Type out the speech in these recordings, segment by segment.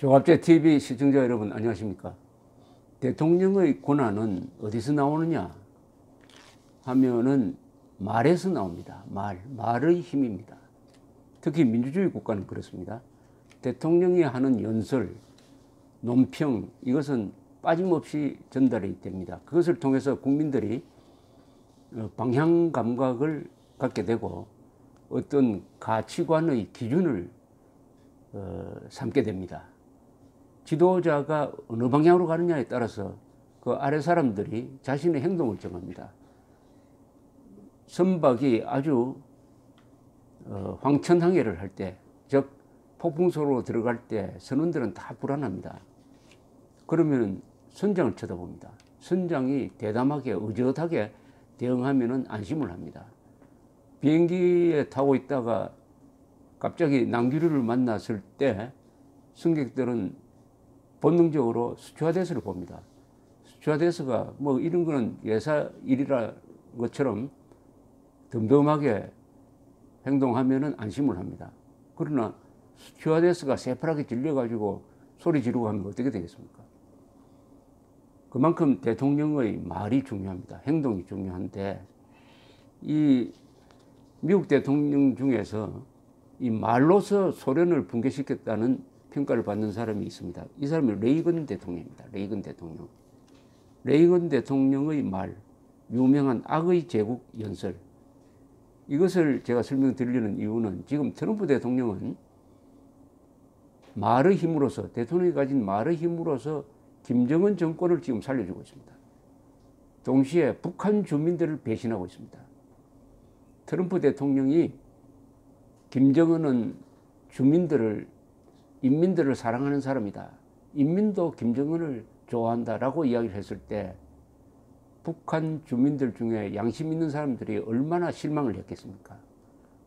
조갑제 TV 시청자 여러분 안녕하십니까? 대통령의 권한은 어디서 나오느냐 하면은 말에서 나옵니다. 말의 힘입니다. 특히 민주주의 국가는 그렇습니다. 대통령이 하는 연설, 논평 이것은 빠짐없이 전달이 됩니다. 그것을 통해서 국민들이 방향 감각을 갖게 되고 어떤 가치관의 기준을 삼게 됩니다. 지도자가 어느 방향으로 가느냐에 따라서 그 아래 사람들이 자신의 행동을 정합니다. 선박이 아주 황천항해를 할 때, 즉 폭풍소로 들어갈 때 선원들은 다 불안합니다. 그러면 선장을 쳐다봅니다. 선장이 대담하게 의젓하게 대응하면 안심을 합니다. 비행기에 타고 있다가 갑자기 낭귀류를 만났을 때 승객들은 본능적으로 스튜어디스를 봅니다. 스튜어디스가 뭐 이런 거는 예사 일이라 것처럼 덤덤하게 행동하면은 안심을 합니다. 그러나 스튜어디스가 새파랗게 질려가지고 소리 지르고 하면 어떻게 되겠습니까? 그만큼 대통령의 말이 중요합니다. 행동이 중요한데 이 미국 대통령 중에서 이 말로서 소련을 붕괴시켰다는 평가를 받는 사람이 있습니다. 이 사람이 레이건 대통령입니다. 레이건 대통령. 레이건 대통령의 말, 유명한 악의 제국 연설. 이것을 제가 설명드리려는 이유는 지금 트럼프 대통령은 말의 힘으로서, 대통령이 가진 말의 힘으로서 김정은 정권을 지금 살려주고 있습니다. 동시에 북한 주민들을 배신하고 있습니다. 트럼프 대통령이 김정은은 인민들을 사랑하는 사람이다. 인민도 김정은을 좋아한다라고 이야기를 했을 때 북한 주민들 중에 양심 있는 사람들이 얼마나 실망을 했겠습니까?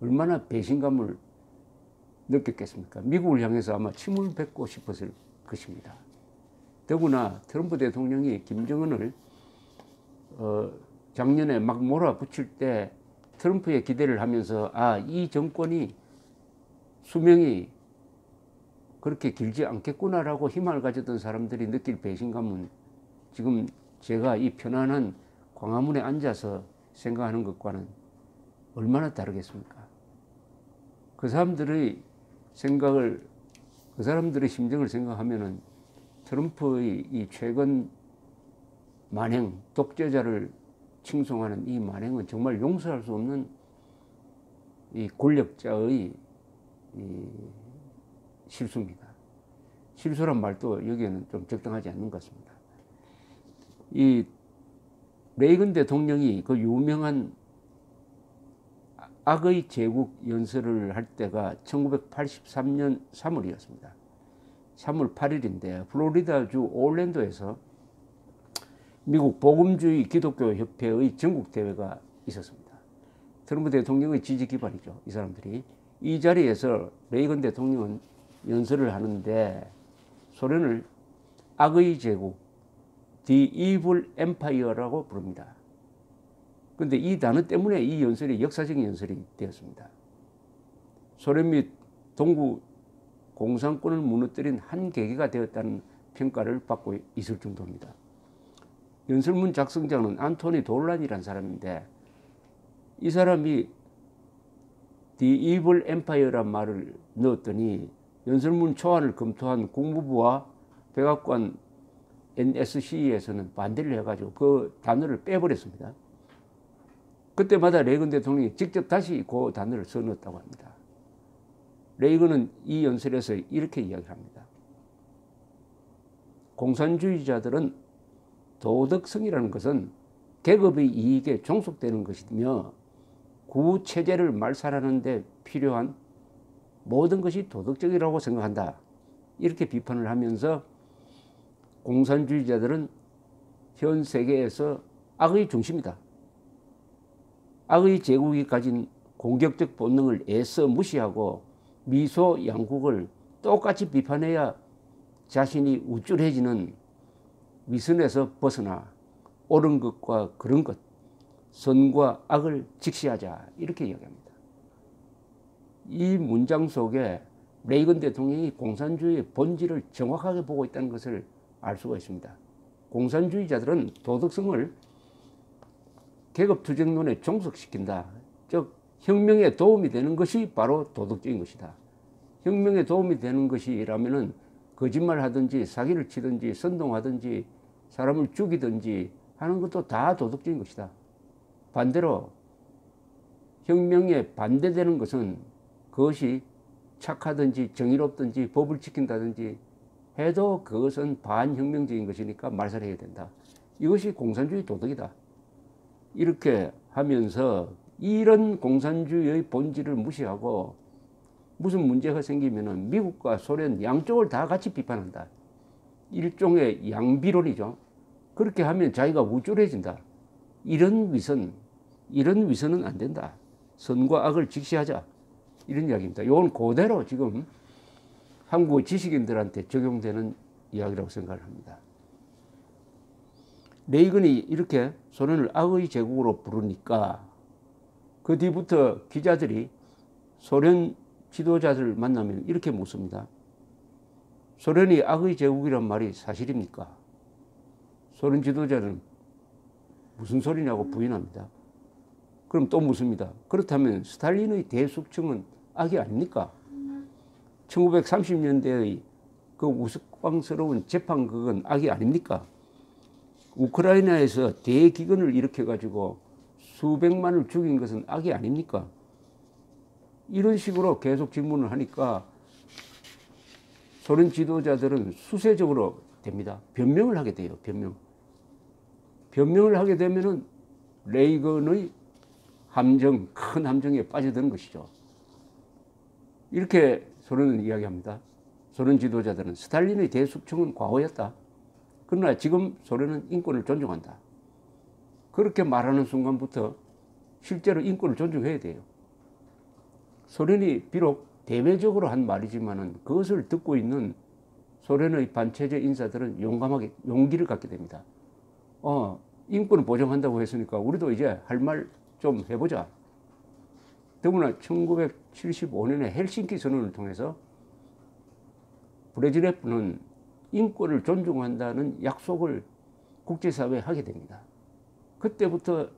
얼마나 배신감을 느꼈겠습니까? 미국을 향해서 아마 침을 뱉고 싶었을 것입니다. 더구나 트럼프 대통령이 김정은을 작년에 막 몰아붙일 때 트럼프의 기대를 하면서 이 정권이 수명이 그렇게 길지 않겠구나라고 희망을 가졌던 사람들이 느낄 배신감은 지금 제가 이 편안한 광화문에 앉아서 생각하는 것과는 얼마나 다르겠습니까? 그 사람들의 심정을 생각하면은 트럼프의 이 최근 만행, 독재자를 칭송하는 이 만행은 정말 용서할 수 없는 이 권력자의 실수입니다. 실수란 말도 여기에는 좀 적당하지 않는 것 같습니다. 이 레이건 대통령이 그 유명한 악의 제국 연설을 할 때가 1983년 3월이었습니다. 3월 8일인데 플로리다주 올랜도에서 미국 복음주의 기독교 협회의 전국 대회가 있었습니다. 트럼프 대통령의 지지 기반이죠. 이 사람들이. 이 자리에서 레이건 대통령은 연설을 하는데 소련을 악의 제국, The Evil Empire라고 부릅니다. 그런데 이 단어 때문에 이 연설이 역사적인 연설이 되었습니다. 소련 및 동구 공산권을 무너뜨린 한 계기가 되었다는 평가를 받고 있을 정도입니다. 연설문 작성자는 안토니 돌란이라는 사람인데 이 사람이 The Evil Empire란 말을 넣었더니 연설문 초안을 검토한 국무부와 백악관 NSC에서는 반대를 해가지고 그 단어를 빼버렸습니다. 그때마다 레이건 대통령이 직접 다시 그 단어를 써넣었다고 합니다. 레이건은 이 연설에서 이렇게 이야기합니다. 공산주의자들은 도덕성이라는 것은 계급의 이익에 종속되는 것이며 구체제를 말살하는 데 필요한 모든 것이 도덕적이라고 생각한다. 이렇게 비판을 하면서 공산주의자들은 현 세계에서 악의 중심이다. 악의 제국이 가진 공격적 본능을 애써 무시하고 미소 양국을 똑같이 비판해야 자신이 우쭐해지는 위선에서 벗어나 옳은 것과 그른 것, 선과 악을 직시하자 이렇게 이야기합니다. 이 문장 속에 레이건 대통령이 공산주의의 본질을 정확하게 보고 있다는 것을 알 수가 있습니다. 공산주의자들은 도덕성을 계급투쟁론에 종속시킨다. 즉 혁명에 도움이 되는 것이 바로 도덕적인 것이다. 혁명에 도움이 되는 것이라면은 거짓말하든지 사기를 치든지 선동하든지 사람을 죽이든지 하는 것도 다 도덕적인 것이다. 반대로 혁명에 반대되는 것은 그것이 착하든지 정의롭든지 법을 지킨다든지 해도 그것은 반혁명적인 것이니까 말살해야 된다. 이것이 공산주의 도덕이다. 이렇게 하면서 이런 공산주의의 본질을 무시하고 무슨 문제가 생기면은 미국과 소련 양쪽을 다 같이 비판한다. 일종의 양비론이죠. 그렇게 하면 자기가 우쭐해진다. 이런 위선은 안 된다. 선과 악을 직시하자. 이런 이야기입니다. 이건 그대로 지금 한국 지식인들한테 적용되는 이야기라고 생각을 합니다. 레이건이 이렇게 소련을 악의 제국으로 부르니까 그 뒤부터 기자들이 소련 지도자들 만나면 이렇게 묻습니다. 소련이 악의 제국이란 말이 사실입니까? 소련 지도자는 무슨 소리냐고 부인합니다. 그럼 또 묻습니다. 그렇다면 스탈린의 대숙청은 악이 아닙니까? 1930년대의 그 우스꽝스러운 재판극은 악이 아닙니까? 우크라이나에서 대기근을 일으켜가지고 수백만을 죽인 것은 악이 아닙니까? 이런 식으로 계속 질문을 하니까 소련 지도자들은 수세적으로 됩니다. 변명을 하게 돼요. 변명을 하게 되면은 레이건의 큰 함정에 빠져드는 것이죠. 이렇게 소련은 이야기합니다. 소련 지도자들은 스탈린의 대숙청은 과거였다. 그러나 지금 소련은 인권을 존중한다. 그렇게 말하는 순간부터 실제로 인권을 존중해야 돼요. 소련이 비록 대외적으로 한 말이지만은 그것을 듣고 있는 소련의 반체제 인사들은 용감하게 용기를 갖게 됩니다. 인권을 보장한다고 했으니까 우리도 이제 할 말 좀 해보자. 더구나 1975년에 헬싱키 선언을 통해서 브레즈네프는 인권을 존중한다는 약속을 국제사회에 하게 됩니다. 그때부터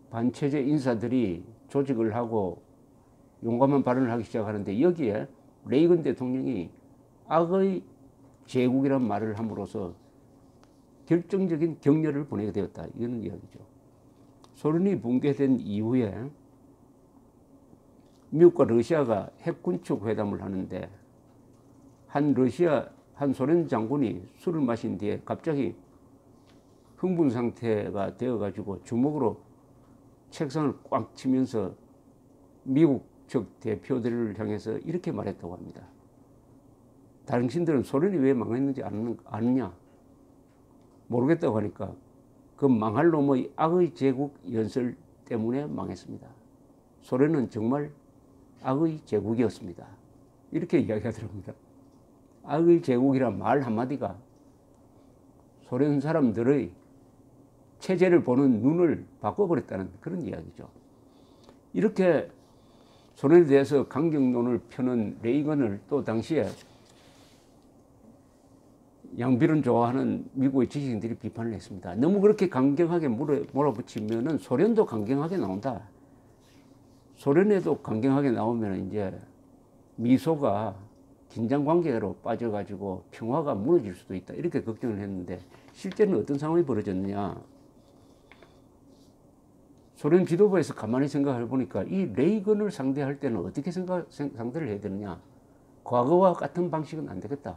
반체제 인사들이 조직을 하고 용감한 발언을 하기 시작하는데 여기에 레이건 대통령이 악의 제국이란 말을 함으로써 결정적인 격려를 보내게 되었다. 이런 이야기죠. 소련이 붕괴된 이후에 미국과 러시아가 핵군축 회담을 하는데 한 소련 장군이 술을 마신 뒤에 갑자기 흥분 상태가 되어가지고 주먹으로 책상을 꽉 치면서 미국 측 대표들을 향해서 이렇게 말했다고 합니다. 당신들은 소련이 왜 망했는지 아느냐? 모르겠다고 하니까 그 망할 놈의 악의 제국 연설 때문에 망했습니다. 소련은 정말 악의 제국이었습니다. 이렇게 이야기하더랍니다. 악의 제국이란 말 한마디가 소련 사람들의 체제를 보는 눈을 바꿔버렸다는 그런 이야기죠. 이렇게 소련에 대해서 강경론을 펴는 레이건을 또 당시에 양비론 좋아하는 미국의 지식인들이 비판을 했습니다. 너무 그렇게 강경하게 몰아붙이면은 소련도 강경하게 나온다. 소련에도 강경하게 나오면 이제 미소가 긴장 관계로 빠져가지고 평화가 무너질 수도 있다. 이렇게 걱정을 했는데 실제는 어떤 상황이 벌어졌느냐. 소련 지도부에서 가만히 생각해 보니까 이 레이건을 상대할 때는 어떻게 상대를 해야 되느냐. 과거와 같은 방식은 안 되겠다.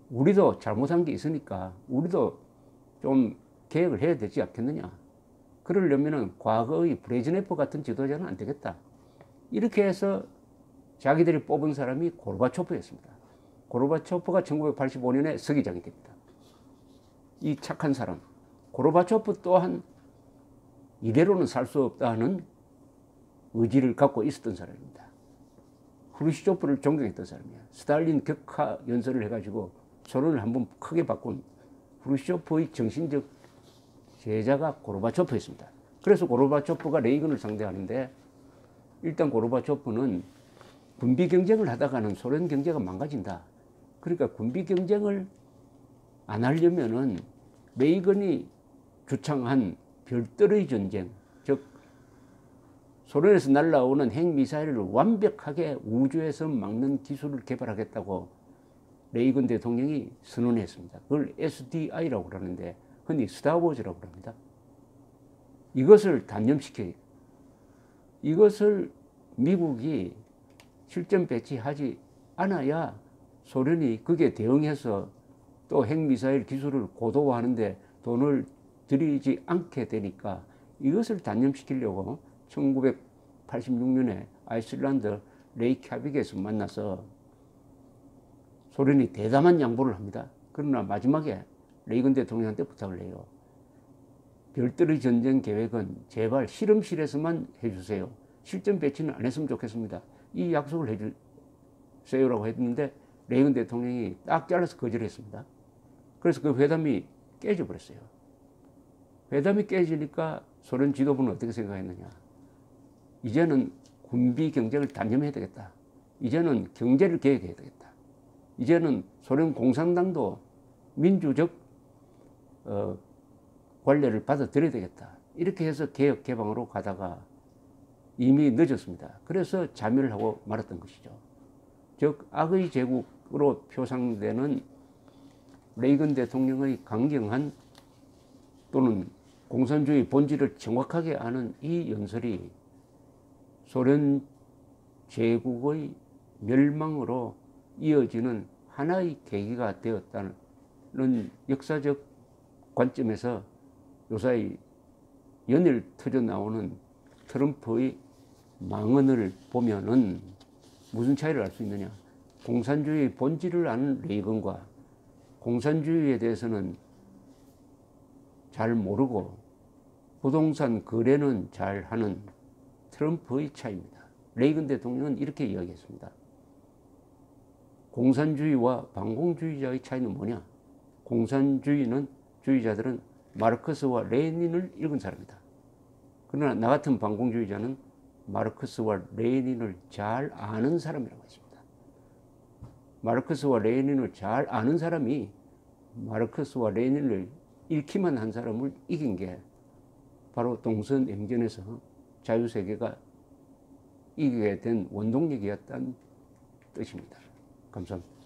우리도 잘못한 게 있으니까 우리도 좀 개혁을 해야 되지 않겠느냐. 그러려면은 과거의 브레즈네프 같은 지도자는 안 되겠다. 이렇게 해서 자기들이 뽑은 사람이 고르바초프였습니다. 고르바초프가 1985년에 서기장이 됩니다. 이 착한 사람. 고르바초프 또한 이대로는 살 수 없다는 의지를 갖고 있었던 사람입니다. 후르시초프를 존경했던 사람이야. 스탈린 격하 연설을 해가지고 소련을 한번 크게 바꾼 후르시초프의 정신적 제자가 고르바초프였습니다. 그래서 고르바초프가 레이건을 상대하는데 일단 고르바초프는 군비 경쟁을 하다가는 소련 경제가 망가진다. 그러니까 군비 경쟁을 안 하려면은 레이건이 주창한 별도의 전쟁, 즉 소련에서 날아오는 핵미사일을 완벽하게 우주에서 막는 기술을 개발하겠다고 레이건 대통령이 선언했습니다. 그걸 SDI라고 그러는데 흔히 스타워즈라고 합니다. 이것을 단념시켜요. 이것을 미국이 실전 배치하지 않아야 소련이 그게 대응해서 또 핵미사일 기술을 고도화하는데 돈을 들이지 않게 되니까 이것을 단념시키려고 1986년에 아이슬란드 레이캬빅에서 만나서 소련이 대담한 양보를 합니다. 그러나 마지막에 레이건 대통령한테 부탁을 해요. 별도의 전쟁 계획은 제발 실험실에서만 해주세요. 실전 배치는 안 했으면 좋겠습니다. 이 약속을 해주세요라고 했는데 레이건 대통령이 딱 잘라서 거절했습니다. 그래서 그 회담이 깨져버렸어요. 회담이 깨지니까 소련 지도부는 어떻게 생각했느냐. 이제는 군비 경쟁을 단념해야 되겠다. 이제는 경제를 개혁해야 되겠다. 이제는 소련 공산당도 민주적 관례를 받아들여야 되겠다. 이렇게 해서 개혁 개방으로 가다가 이미 늦었습니다. 그래서 자멸을 하고 말았던 것이죠. 즉 악의 제국으로 표상되는 레이건 대통령의 강경한 또는 공산주의 본질을 정확하게 아는 이 연설이 소련 제국의 멸망으로 이어지는 하나의 계기가 되었다는 역사적 관점에서 요사이 연일 터져 나오는 트럼프의 망언을 보면은 무슨 차이를 알 수 있느냐. 공산주의의 본질을 아는 레이건과 공산주의에 대해서는 잘 모르고 부동산 거래는 잘 하는 트럼프의 차이입니다. 레이건 대통령은 이렇게 이야기했습니다. 공산주의와 반공주의자의 차이는 뭐냐? 공산주의자들은 마르크스와 레닌을 읽은 사람이다. 그러나 나 같은 반공주의자는 마르크스와 레닌을 잘 아는 사람이라고 했습니다. 마르크스와 레닌을 잘 아는 사람이 마르크스와 레닌을 읽기만 한 사람을 이긴 게 바로 동서냉전에서 자유세계가 이기게 된 원동력이었다는 뜻입니다. 감사합니다.